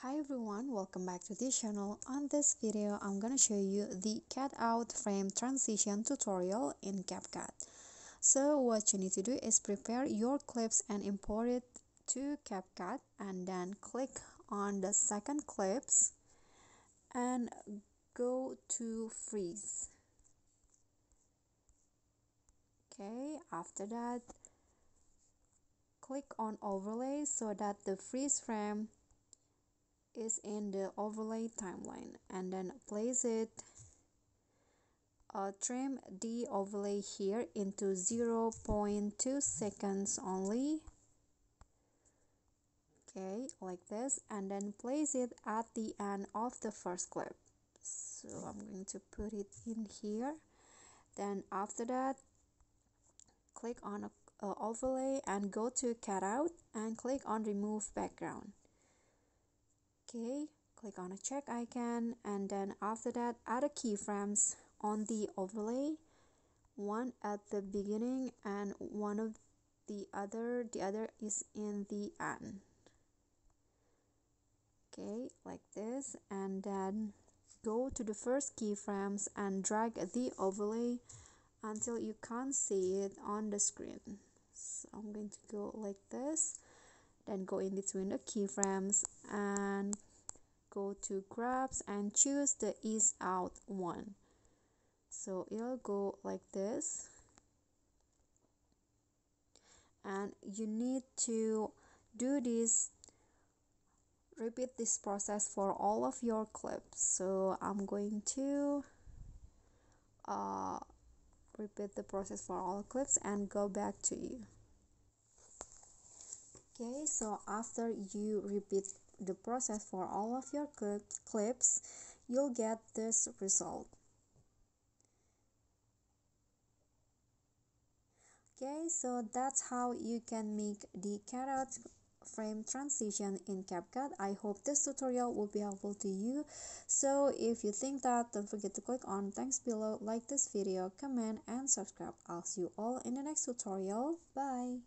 Hi everyone, welcome back to this channel. On this video, I'm gonna show you the cutout frame transition tutorial in CapCut. So what you need to do is prepare your clips and import it to CapCut, and then click on the second clips and go to freeze. Okay, after that, click on overlay so that the freeze frame is in the overlay timeline, and then place it, trim the overlay here into 0.2 seconds only. Okay, like this, and then place it at the end of the first clip. So I'm going to put it in here. Then after that, click on overlay and go to cutout and click on remove background. Okay, click on a check icon, and then after that, add a keyframes on the overlay, one at the beginning and one of the other is in the end. Okay, like this, and then go to the first keyframes and drag the overlay until you can't see it on the screen. So I'm going to go like this, then go in between the keyframes and go to grabs and choose the ease out one. So it'll go like this, and you need to do this, repeat this process for all of your clips. So I'm going to repeat the process for all clips and go back to you. Okay, so after you repeat the process for all of your clips, you'll get this result. Okay, so that's how you can make the cutout frame transition in CapCut. I hope this tutorial will be helpful to you. So if you think that, don't forget to click on thanks below, like this video, comment and subscribe. I'll see you all in the next tutorial. Bye.